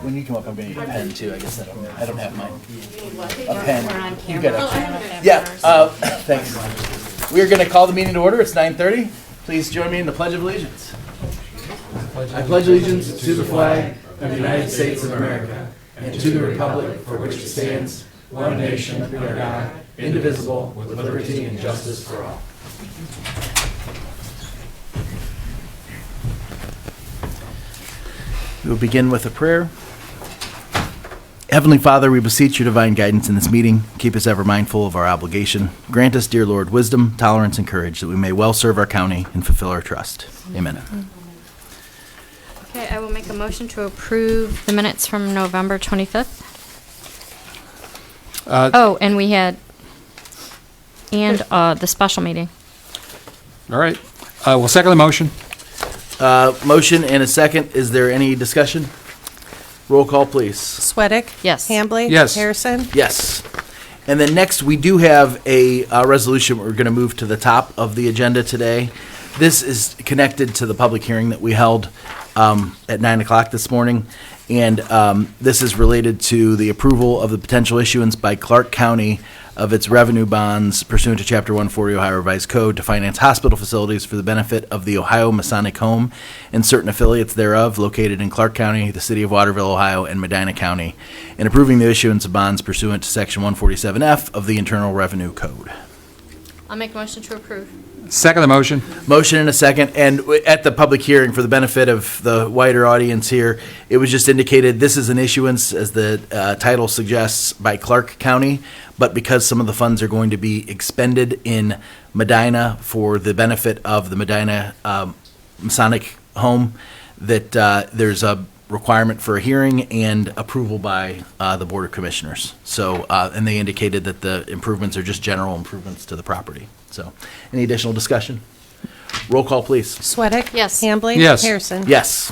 When you come up, I'm going to need a pen too. I guess I don't have mine. A pen. You got it. Yeah. Thanks. We are going to call the meeting to order. It's 9:30. Please join me in the Pledge of Allegiance. I pledge allegiance to the flag of the United States of America and to the republic for which it stands, one nation under God, indivisible, with liberty and justice for all. We will begin with a prayer. Heavenly Father, we beseech your divine guidance in this meeting. Keep us ever mindful of our obligation. Grant us, dear Lord, wisdom, tolerance, and courage that we may well serve our county and fulfill our trust. Amen. Okay, I will make a motion to approve the minutes from November 25th. And we had, the special meeting. All right. We'll second the motion. Motion and a second. Is there any discussion? Roll call, please. Sweattick? Yes. Hambley? Yes. Harrison? Yes. And then next, we do have a resolution we're going to move to the top of the agenda today. This is connected to the public hearing that we held at 9 o'clock this morning. And this is related to the approval of the potential issuance by Clark County of its revenue bonds pursuant to Chapter 140 Ohio Revised Code to finance hospital facilities for the benefit of the Ohio Masonic Home and certain affiliates thereof located in Clark County, the city of Waterville, Ohio, and Medina County, and approving the issuance of bonds pursuant to Section 147F of the Internal Revenue Code. I'll make a motion to approve. Second the motion. Motion and a second. And at the public hearing, for the benefit of the wider audience here, it was just indicated this is an issuance, as the title suggests, by Clark County. But because some of the funds are going to be expended in Medina for the benefit of the Medina Masonic Home, that there's a requirement for a hearing and approval by the Board of Commissioners. So, and they indicated that the improvements are just general improvements to the property. So, any additional discussion? Roll call, please. Sweattick? Yes. Hambley? Yes. Harrison? Yes.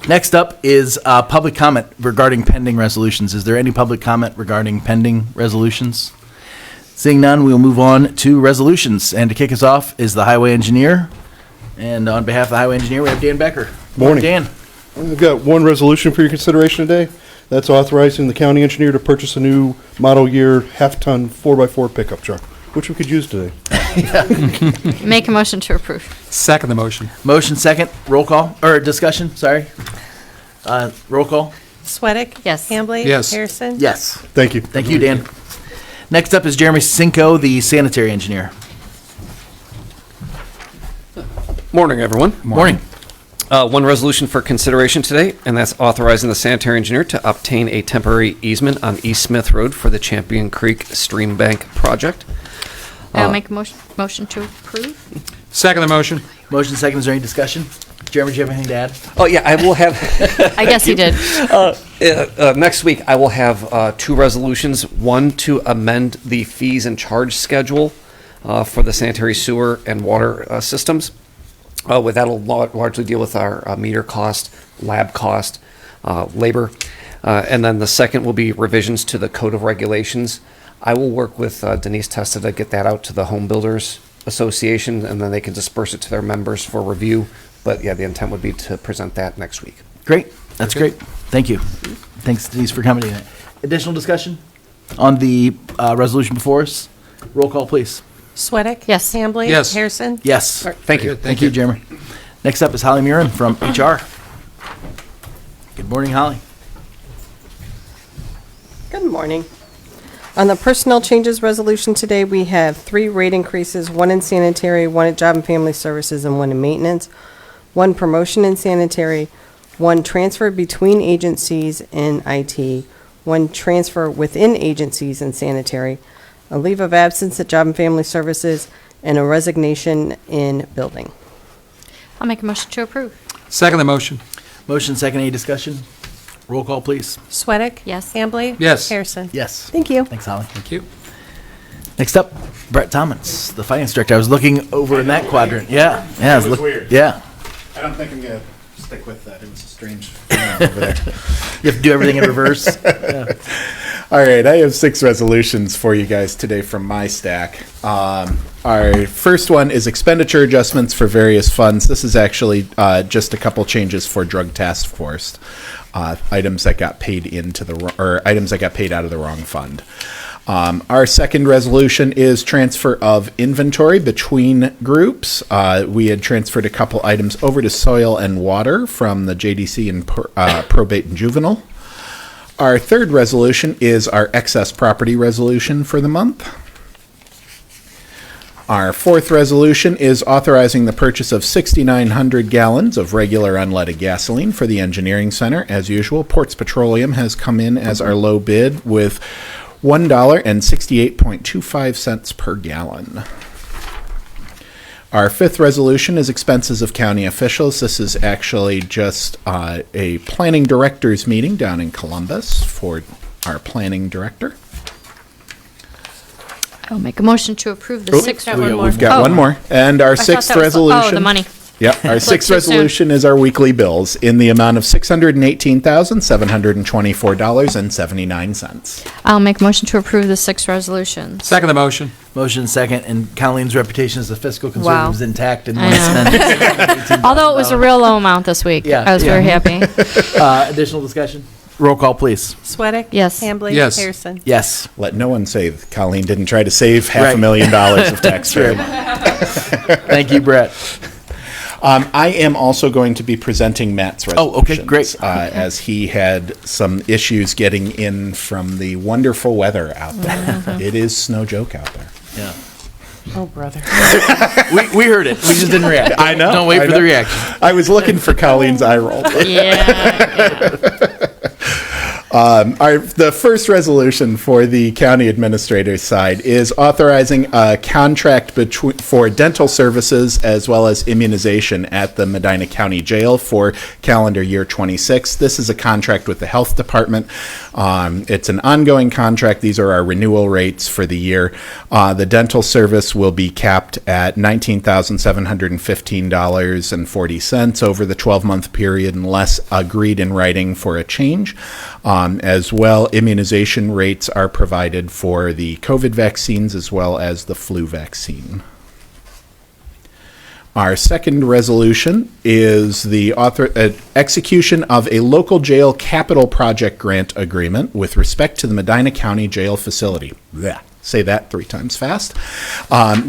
Next up is public comment regarding pending resolutions. Is there any public comment regarding pending resolutions? Seeing none, we'll move on to resolutions. And to kick us off is the highway engineer. And on behalf of the highway engineer, we have Dan Becker. Morning. Dan. I've got one resolution for your consideration today. That's authorizing the county engineer to purchase a new model year half-ton 4x4 pickup truck, which we could use today. Make a motion to approve. Second the motion. Motion second. Roll call, or discussion, sorry. Roll call. Sweattick? Yes. Hambley? Yes. Harrison? Yes. Thank you. Thank you, Dan. Next up is Jeremy Cinco, the sanitary engineer. Morning, everyone. Morning. One resolution for consideration today, and that's authorizing the sanitary engineer to obtain a temporary easement on East Smith Road for the Champion Creek Stream Bank project. I'll make a motion to approve. Second the motion. Motion second. Is there any discussion? Jeremy, do you have anything to add? Oh, yeah, I will have, I guess he did. next week, I will have two resolutions. One to amend the fees and charge schedule for the sanitary sewer and water systems. That'll largely deal with our meter cost, lab cost, labor. And then the second will be revisions to the Code of Regulations. I will work with Denise Testa to get that out to the Home Builders Association, and then they can disperse it to their members for review. But yeah, the intent would be to present that next week. Great. That's great. Thank you. Thanks, Denise, for coming in. Additional discussion on the resolution before us? Roll call, please. Sweattick? Yes. Hambley? Yes. Harrison? Yes. Thank you. Thank you, Jeremy. Next up is Holly Murin from HR. Good morning, Holly. Good morning. On the personnel changes resolution today, we have 3 rate increases, 1 in sanitary, 1 at Job and Family Services, and 1 in maintenance, 1 promotion in sanitary, 1 transfer between agencies in IT, 1 transfer within agencies in sanitary, a leave of absence at Job and Family Services, and a resignation in building. I'll make a motion to approve. Second the motion. Motion second. Any discussion? Roll call, please. Sweattick? Yes. Hambley? Yes. Harrison? Yes. Thank you. Thanks, Holly. Thank you. Next up, Brett Thomas, the finance director. I was looking over in that quadrant. Yeah. Yeah. It was weird. Yeah. I don't think I'm going to stick with that. It was a strange phenomenon over there. You have to do everything in reverse. All right, I have 6 resolutions for you guys today from my stack. Our first one is expenditure adjustments for various funds. This is actually just a couple changes for Drug Task Force. items that got paid items that got paid out of the wrong fund. Our second resolution is transfer of inventory between groups. We had transferred a couple items over to soil and water from the JDC and probate and juvenile. Our third resolution is our excess property resolution for the month. Our fourth resolution is authorizing the purchase of 6,900 gallons of regular unleaded gasoline for the engineering center. As usual, Ports Petroleum has come in as our low bid with $1.6825 per gallon. Our fifth resolution is expenses of county officials. This is actually just a planning directors meeting down in Columbus for our planning director. I'll make a motion to approve the Oh, sixth. We've got one more. And our sixth resolution. Oh, the money. Yep, our sixth too soon. resolution is our weekly bills in the amount of $618,724.79. I'll make a motion to approve the sixth resolutions. Second the motion. Motion second, and Colleen's reputation as a fiscal conservative is intact and I wants to spend Although it was a real low amount this week. Yeah, I was very happy. Additional discussion? Roll call, please. Sweattick? Yes. Hambley? Yes. Harrison? Yes. Let no one say that Colleen didn't try to save Right. $500,000 of taxpayer. Thank you, Brett. I am also going to be presenting Matt's Oh, resolutions. okay, great. As he had some issues getting in from the wonderful weather out there. It is snow joke out there. Yeah. Oh, brother. We heard it. We just didn't react. I know. Don't wait I for know. the reaction. I was looking for Colleen's eye roll. Yeah. The first resolution for the county administrator's side is authorizing a contract for dental services as well as immunization at the Medina County Jail for calendar year 26. This is a contract with the health department. It's an ongoing contract. These are our renewal rates for the year. The dental service will be capped at $19,715.40 over the 12-month period unless agreed in writing for a change. As well, immunization rates are provided for the COVID vaccines as well as the flu vaccine. Our second resolution is the execution of a local jail capital project grant agreement with respect to the Medina County Jail facility. Blech. Say that 3 times fast.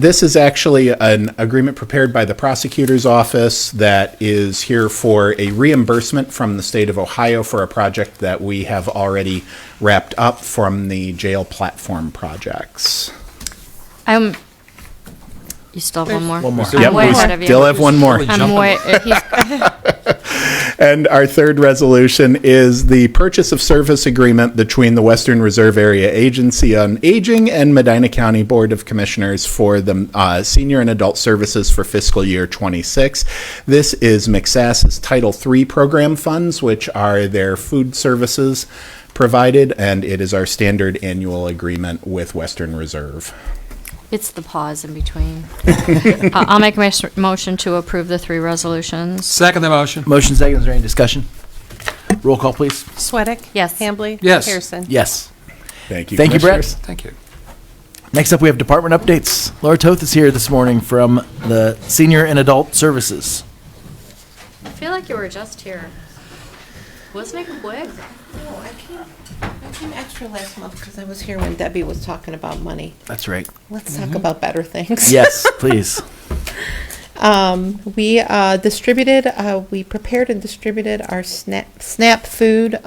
This is actually an agreement prepared by the prosecutor's office that is here for a reimbursement from the state of Ohio for a project that we have already wrapped up from the jail platform projects. You still have one more? One more. I'm Yep, way we ahead of you. still have one more. I'm way. And our third resolution is the purchase of service agreement between the Western Reserve Area Agency on Aging and Medina County Board of Commissioners for the senior and adult services for fiscal year 26. This is McSass's Title III program funds, which are their food services provided, and it is our standard annual agreement with Western Reserve. It's the pause in between. I'll make a motion to approve the 3 resolutions. Second the motion. Motion second. Is there any discussion? Roll call, please. Sweattick? Yes. Hambley? Yes. Harrison? Yes. Thank you, Thank you, Brett. Commissioners. Thank you. Next up, we have department updates. Laura Toth is here this morning from the Senior and Adult Services. I feel like you were just here. Wasn't it quick? No, I came extra last month because I was here when Debbie was talking about money. That's right. Let's talk about better things. Yes, please. We prepared and distributed our SNAP food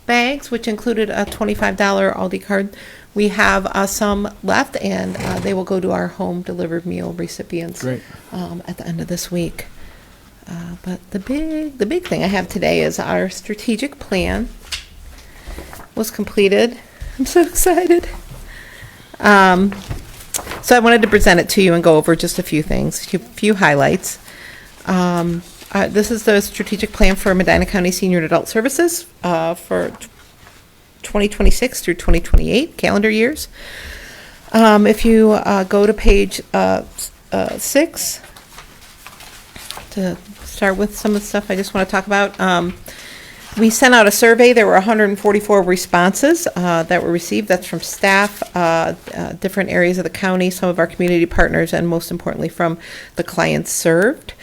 bags, which included a $25 Aldi card. We have some left, and they will go to our home delivered meal recipients Great. at the end of this week. But the big thing I have today is our strategic plan was completed. I'm so excited. So I wanted to present it to you and go over just a few things, a few highlights. This is the strategic plan for Medina County Senior and Adult Services for 2026 through 2028 calendar years. If you go to page 6, to start with some of the stuff I just want to talk about. We sent out a survey. There were 144 responses that were received. That's from staff, different areas of the county, some of our community partners, and most importantly from the clients served.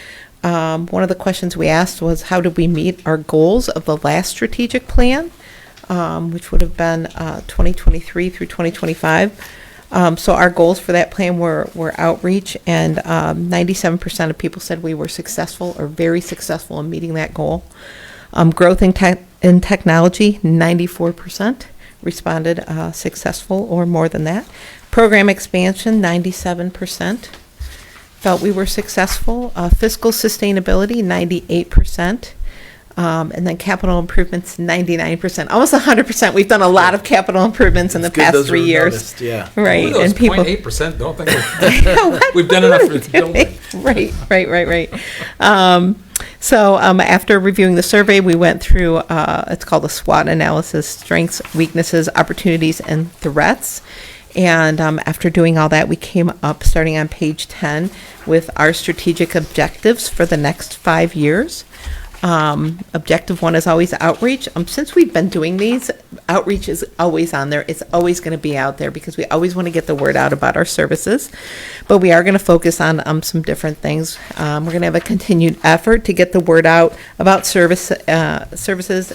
One of the questions we asked was, how did we meet our goals of the last strategic plan, which would have been 2023 through 2025. So our goals for that plan were outreach, and 97% of people said we were successful or very successful in meeting that goal. Growth in technology, 94% responded successful or more than that. Program expansion, 97% felt we were successful. Fiscal sustainability, 98%. And then capital improvements, 99%, almost 100%. We've done a lot of capital improvements in the It's good past those 3 were years. noticed, yeah. Right, and people. 0.8% don't think we've done enough for the building. Right. So after reviewing the survey, we went through, it's called a SWOT analysis, strengths, weaknesses, opportunities, and threats. And after doing all that, we came up, starting on page 10, with our strategic objectives for the next 5 years. Objective 1 is always outreach. Since we've been doing these, outreach is always on there. It's always going to be out there because we always want to get the word out about our services. But we are going to focus on some different things. We're going to have a continued effort to get the word out about services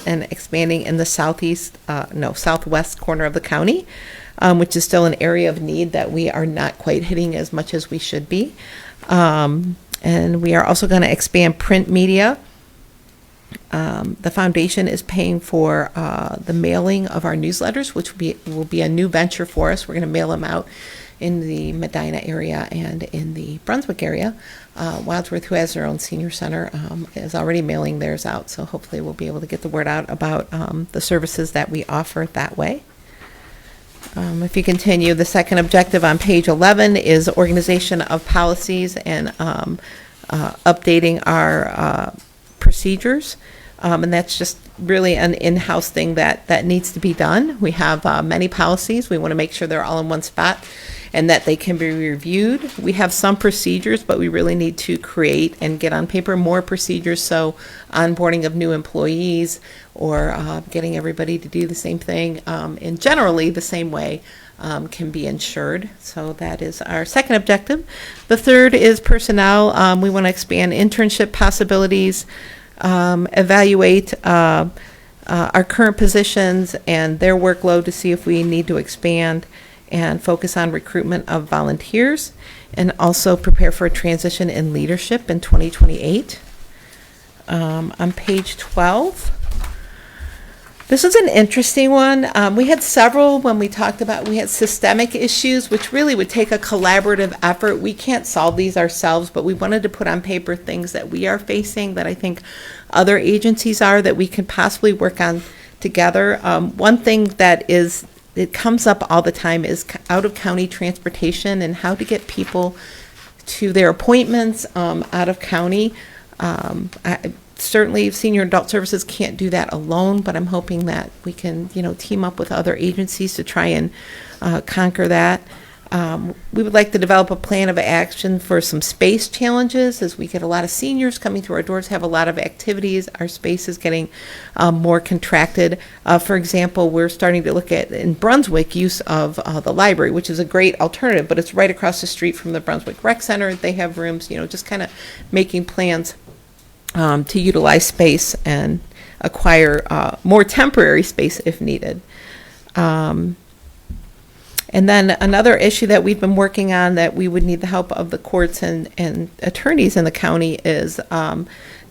and expanding in the southwest corner of the county, which is still an area of need that we are not quite hitting as much as we should be. And we are also going to expand print media. The foundation is paying for the mailing of our newsletters, which will be a new venture for us. We're going to mail them out in the Medina area and in the Brunswick area. Wadsworth, who has their own senior center, is already mailing theirs out, so hopefully we'll be able to get the word out about the services that we offer that way. If you continue, the second objective on page 11 is organization of policies and updating our procedures. And that's just really an in-house thing that needs to be done. We have many policies. We want to make sure they're all in one spot and that they can be reviewed. We have some procedures, but we really need to create and get on paper more procedures. So onboarding of new employees or getting everybody to do the same thing in generally the same way can be ensured. So that is our second objective. The third is personnel. We want to expand internship possibilities, evaluate our current positions and their workload to see if we need to expand, and focus on recruitment of volunteers, and also prepare for a transition in leadership in 2028. On page 12, this is an interesting one. We had several when we talked about, we had systemic issues, which really would take a collaborative effort. We can't solve these ourselves, but we wanted to put on paper things that we are facing that I think other agencies are, that we can possibly work on together. One thing that it comes up all the time is out-of-county transportation and how to get people to their appointments out of county. Certainly, Senior Adult Services can't do that alone, but I'm hoping that we can, team up with other agencies to try and conquer that. We would like to develop a plan of action for some space challenges, as we get a lot of seniors coming through our doors, have a lot of activities. Our space is getting more contracted. For example, we're starting to look at, in Brunswick, use of the library, which is a great alternative, but it's right across the street from the Brunswick Rec Center. They have rooms, just kind of making plans to utilize space and acquire more temporary space if needed. And then another issue that we've been working on that we would need the help of the courts and attorneys in the county is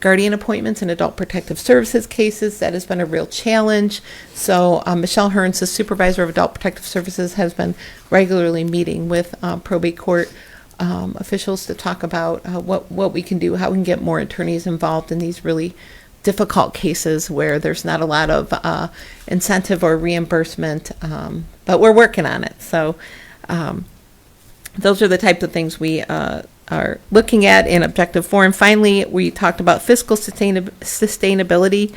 guardian appointments in adult protective services cases. That has been a real challenge. So Michelle Hearns, the supervisor of adult protective services, has been regularly meeting with probate court officials to talk about what we can do, how we can get more attorneys involved in these really difficult cases where there's not a lot of incentive or reimbursement, but we're working on it. So those are the types of things we are looking at in Objective 4. And finally, we talked about fiscal sustainability.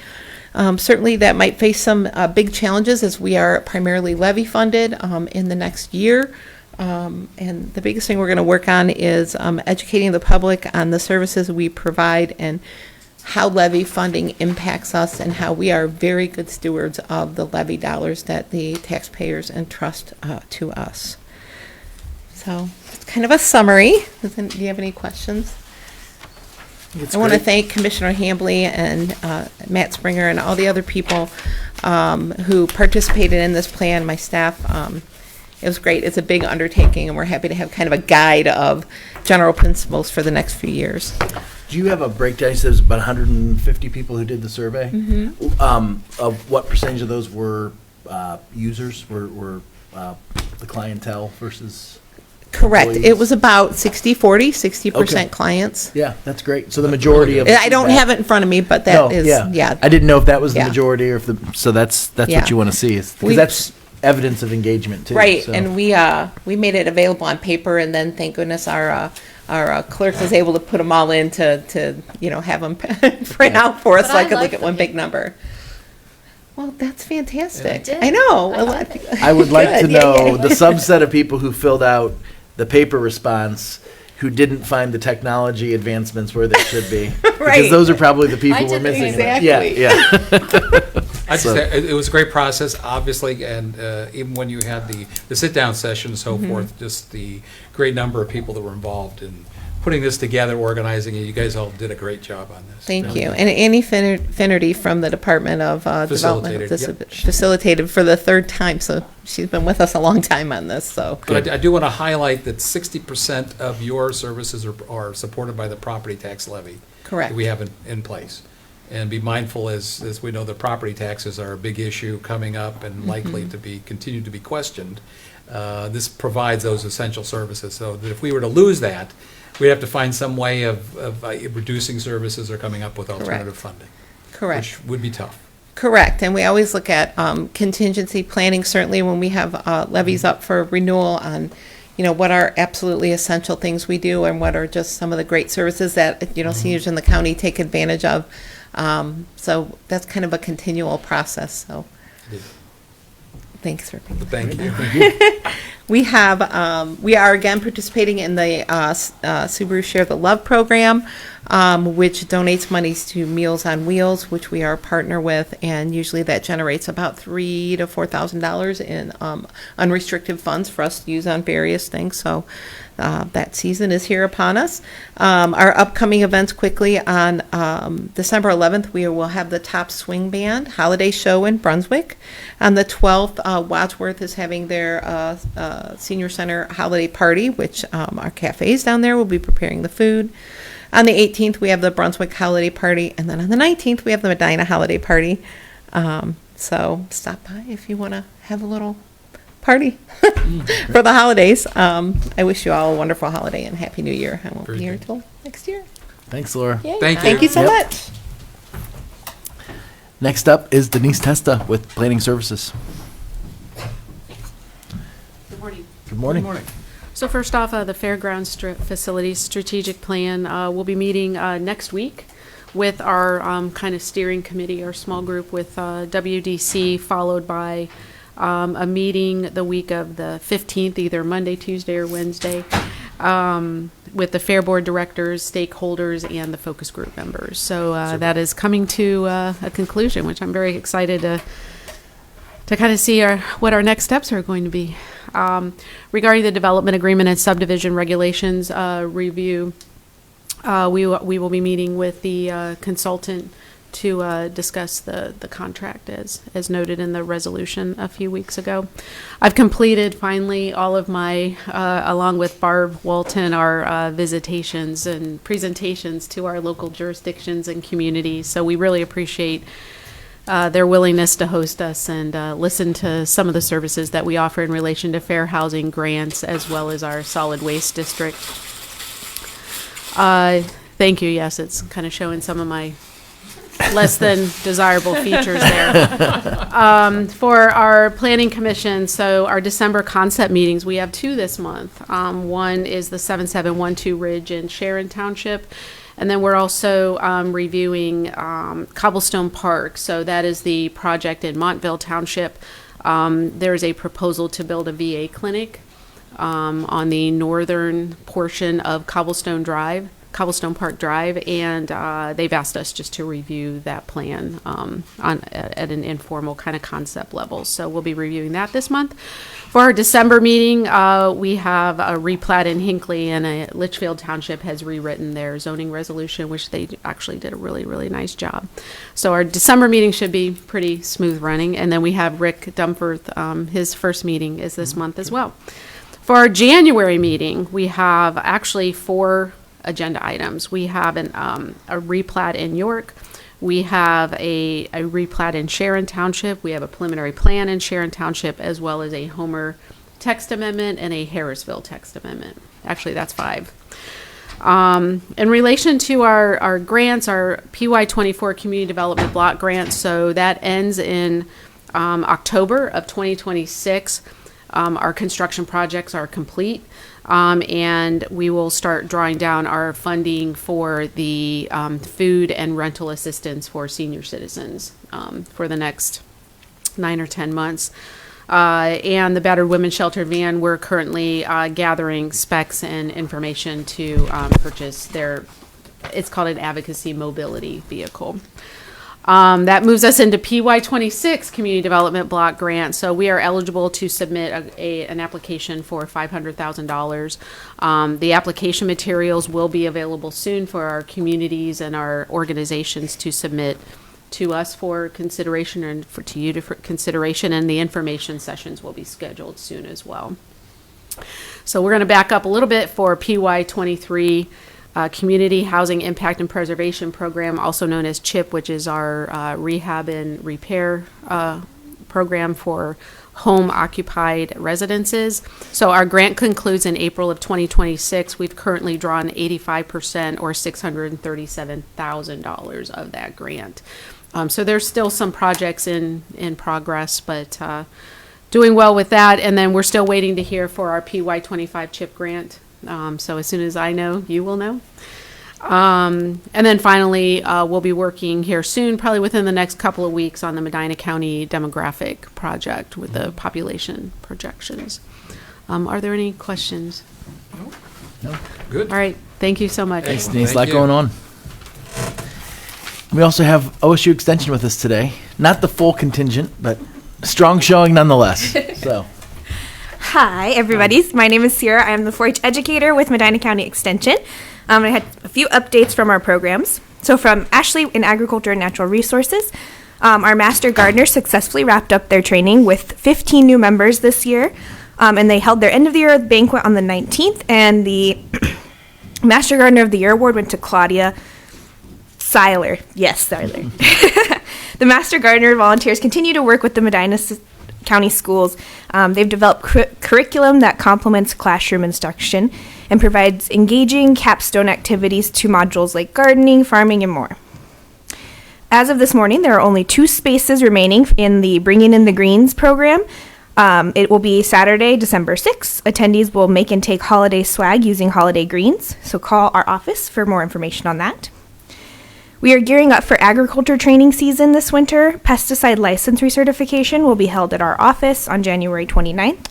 Certainly that might face some big challenges, as we are primarily levy funded in the next year. And the biggest thing we're going to work on is educating the public on the services we provide and how levy funding impacts us, and how we are very good stewards of the levy dollars that the taxpayers entrust to us. So it's kind of a summary. Do you have any questions? I want to thank Commissioner Hambley and Matt Springer and all the other people who participated in this plan, my staff. It was great. It's a big undertaking, and we're happy to have kind of a guide of general principles for the next few years. Do you have a breakdown? You said there's about 150 people who did the survey. Of what percentage of those were users, were the clientele versus? Correct. It employees? was about 60-40, 60% Okay. clients. Yeah, that's great. So the majority of. I don't have it in front of me, but that is, yeah. I didn't know if that was the Yeah. majority or if so that's Yeah. what you want to see. Because We- that's evidence of engagement too. Right, so. and we made it available on paper, and then thank goodness our clerk was able to put them all in to have them print out for us, But so I I could look like at the one big paper. number. Well, that's fantastic. Yeah. I know. I like it. I would like to Good, yeah, know yeah. the subset of people who filled out the paper response who didn't find the technology advancements where they should be. Because Right. those are probably the people I we're did missing. exactly. Yeah, yeah. I just, So- it was a great process, obviously, and even when you had the sit-down session and so forth, just the great number of people that were involved in putting this together, organizing it. You guys all did a great job on this. Thank you. And Annie Finnerty from the Department of Development of Facilitated, facilitated for the third time, so she's been with us a long time on this, so. But I do want to highlight that 60% of your services are supported by the property tax levy. Correct. That we have in place. And be mindful, as we know, the property taxes are a big issue coming up and likely to be, continue to be questioned. This provides those essential services, so that if we were to lose that, we'd have to find some way of reducing services or coming up with alternative funding. Correct. Which would be tough. Correct, and we always look at contingency planning, certainly when we have levies up for renewal on, what are absolutely essential things we do and what are just some of the great services that, seniors in the county take advantage of. So that's kind of a continual process, so thanks for being But thank you. We are again participating in the Subaru Share the Love program, which donates monies to Meals on Wheels, which we are a partner with, and usually that generates about $3,000 to $4,000 in unrestricted funds for us to use on various things. So that season is here upon us. Our upcoming events quickly on December 11th, we will have the Top Swing Band Holiday Show in Brunswick. On the 12th, Wadsworth is having their Senior Center Holiday Party, which our cafes down there will be preparing the food. On the 18th, we have the Brunswick Holiday Party, and then on the 19th, we have the Medina Holiday Party. So stop by if you want to have a little party for the holidays. I wish you all a wonderful holiday and Happy New Year. I won't Very be here good. until next year. Thanks, Laura. Yay. Thank you. Thank you so Yep. much. Next up is Denise Testa with Planning Services. Good morning. Good morning. So first off, the Fairgrounds Facilities Strategic Plan, we'll be meeting next week with our kind of steering committee, our small group with WDC, followed by a meeting the week of the 15th, either Monday, Tuesday, or Wednesday, with the Fair Board directors, stakeholders, and the focus group members. So that is coming to a conclusion, which I'm very excited to kind of see what our next steps are going to be. Regarding the development agreement and subdivision regulations review, we will be meeting with the consultant to discuss the contract as noted in the resolution a few weeks ago. I've completed finally all of my, along with Barb Walton, our visitations and presentations to our local jurisdictions and communities. So we really appreciate their willingness to host us and listen to some of the services that we offer in relation to fair housing grants as well as our solid waste district. Thank you. Yes, it's kind of showing some of my less than desirable features there. For our planning commission, so our December concept meetings, we have two this month. One is the 7712 Ridge in Sharon Township. And then we're also reviewing Cobblestone Park. So that is the project in Montville Township. There's a proposal to build a VA clinic on the northern portion of Cobblestone Drive. Cobblestone Park Drive, and they've asked us just to review that plan at an informal kind of concept level. So we'll be reviewing that this month. For our December meeting, we have a replat in Hinckley, and Litchfield Township has rewritten their zoning resolution, which they actually did a really, really nice job. So our December meeting should be pretty smooth running, and then we have Rick Dumforth, his first meeting is this month as well. For our January meeting, we have actually 4 agenda items. We have a replat in York. We have a replat in Sharon Township. We have a preliminary plan in Sharon Township, as well as a Homer text amendment and a Harrisville text amendment. Actually, that's 5. In relation to our grants, our PY24 Community Development Block Grant, so that ends in October of 2026. Our construction projects are complete, and we will start drawing down our funding for the food and rental assistance for senior citizens for the next 9 or 10 months. And the Battered Women's Shelter van, we're currently gathering specs and information to purchase it's called an advocacy mobility vehicle. That moves us into PY26 Community Development Block Grant. So we are eligible to submit an application for $500,000. The application materials will be available soon for our communities and our organizations to submit to us for consideration, and to you for consideration, and the information sessions will be scheduled soon as well. So we're going to back up a little bit for PY23. Community Housing Impact and Preservation Program, also known as CHIP, which is our rehab and repair program for home occupied residences. So our grant concludes in April of 2026. We've currently drawn 85% or $637,000 of that grant. So there's still some projects in progress, but doing well with that. And then we're still waiting to hear for our PY25 CHIP grant. So as soon as I know, you will know. And then finally, we'll be working here soon, probably within the next couple of weeks, on the Medina County demographic project with the population projections. Are there any questions? No. Good. All right. Thank you so much. Thanks, Denise. A Thank lot you. going on. We also have OSU Extension with us today. Not the full contingent, but strong showing nonetheless. So. Hi, everybody. My name is Sierra. I am the 4-H educator with Medina County Extension. I had a few updates from our programs. So from Ashley in Agriculture and Natural Resources, our Master Gardeners successfully wrapped up their training with 15 new members this year, and they held their end of the year banquet on the 19th, and the Master Gardener of the Year award went to Claudia Seiler. Yes, Seiler. The Master Gardener volunteers continue to work with the Medina County schools. They've developed curriculum that complements classroom instruction and provides engaging capstone activities to modules like gardening, farming, and more. As of this morning, there are only 2 spaces remaining in the Bringing in the Greens program. It will be Saturday, December 6th. Attendees will make and take holiday swag using holiday greens, so call our office for more information on that. We are gearing up for agriculture training season this winter. Pesticide license recertification will be held at our office on January 29th.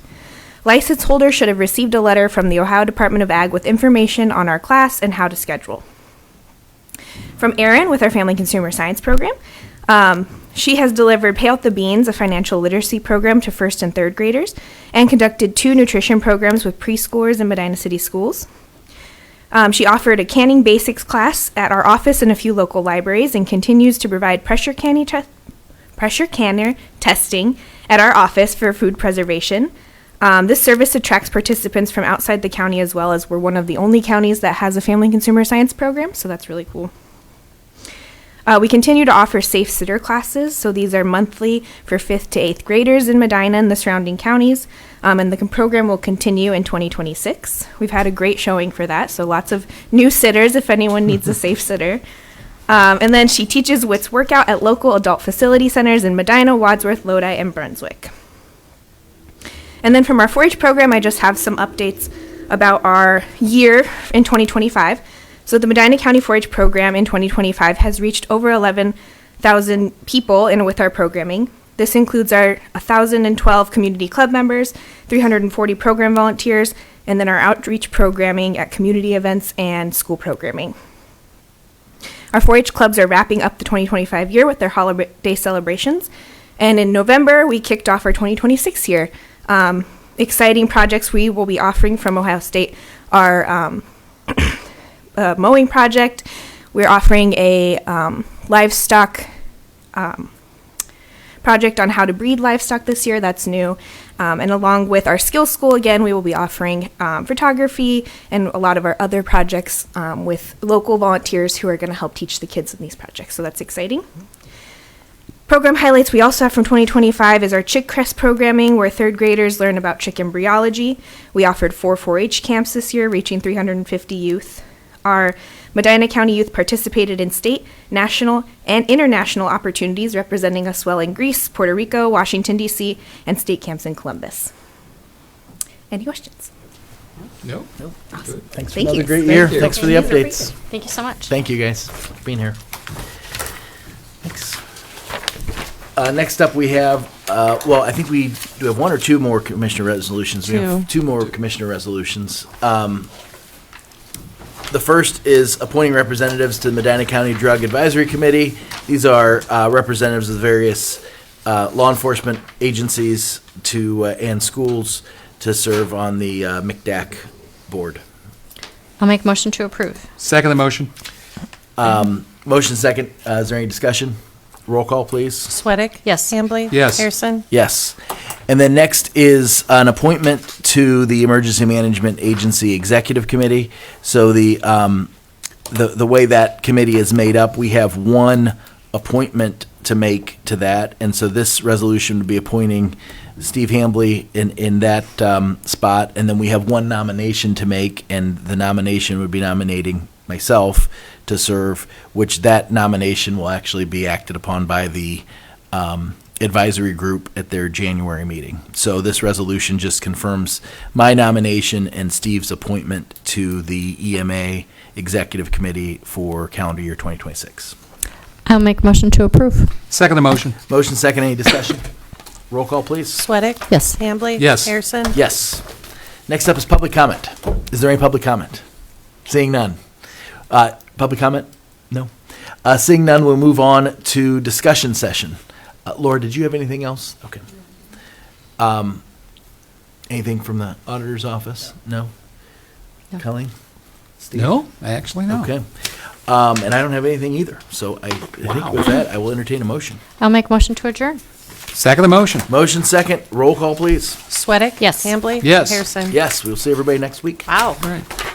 License holders should have received a letter from the Ohio Department of Ag with information on our class and how to schedule. From Erin with our Family Consumer Science program. She has delivered Pay Out the Beans, a financial literacy program to 1st and 3rd graders, and conducted 2 nutrition programs with preschoolers in Medina City schools. She offered a canning basics class at our office and a few local libraries, and continues to provide pressure canner testing at our office for food preservation. This service attracts participants from outside the county, as well as we're one of the only counties that has a family consumer science program, so that's really cool. We continue to offer safe sitter classes, so these are monthly for 5th to 8th graders in Medina and the surrounding counties, and the program will continue in 2026. We've had a great showing for that, so lots of new sitters if anyone needs a safe sitter. And then she teaches WITS workout at local adult facility centers in Medina, Wadsworth, Lodi, and Brunswick. And then from our 4-H program, I just have some updates about our year in 2025. So the Medina County 4-H program in 2025 has reached over 11,000 people with our programming. This includes our 1,012 community club members, 340 program volunteers, and then our outreach programming at community events and school programming. Our 4-H clubs are wrapping up the 2025 year with their holiday celebrations. And in November, we kicked off our 2026 year. Exciting projects we will be offering from Ohio State are a mowing project. We're offering a livestock project on how to breed livestock this year. That's new. And along with our skills school, again, we will be offering photography and a lot of our other projects with local volunteers who are going to help teach the kids in these projects. So that's exciting. Program highlights we also have from 2025 is our Chick Crest programming, where third graders learn about chick embryology. We offered 4 4-H camps this year, reaching 350 youth. Our Medina County youth participated in state, national, and international opportunities, representing us well in Greece, Puerto Rico, Washington, D.C., and state camps in Columbus. Any questions? No? Awesome. Thanks for Thank another you. great year. Thank you. Thanks for the updates. Thank you so much. Thank you, guys, for being here. Thanks. Next up, we have, well, I think we do have one or two more commissioner resolutions. We have two more commissioner resolutions. The first is appointing representatives to the Medina County Drug Advisory Committee. These are representatives of the various law enforcement agencies and schools to serve on the MCDAC board. I'll make motion to approve. Second the motion. Motion second. Is there any discussion? Roll call, please. Sweattick? Yes. Hambley? Yes. Harrison? Yes. And then next is an appointment to the Emergency Management Agency Executive Committee. So the way that committee is made up, we have one appointment to make to that. And so this resolution would be appointing Steve Hambley in that spot. And then we have one nomination to make, and the nomination would be nominating myself to serve, which that nomination will actually be acted upon by the advisory group at their January meeting. So this resolution just confirms my nomination and Steve's appointment to the EMA Executive Committee for calendar year 2026. I'll make motion to approve. Second the motion. Motion second, any discussion? Roll call, please. Sweattick? Yes. Hambley? Yes. Harrison? Yes. Next up is public comment. Is there any public comment? Seeing none. Public comment? No. Seeing none, we'll move on to discussion session. Laura, did you have anything else? Okay. Anything from the auditor's office? No? No. Colleen? Steve? No, actually no. Okay. And I don't have anything either. So I think with that, I will entertain a motion. I'll make motion to adjourn. Second the motion. Motion second. Roll call, please. Sweattick? Yes. Hambley? Yes. Harrison? Yes, we'll see everybody next week. Wow. All right.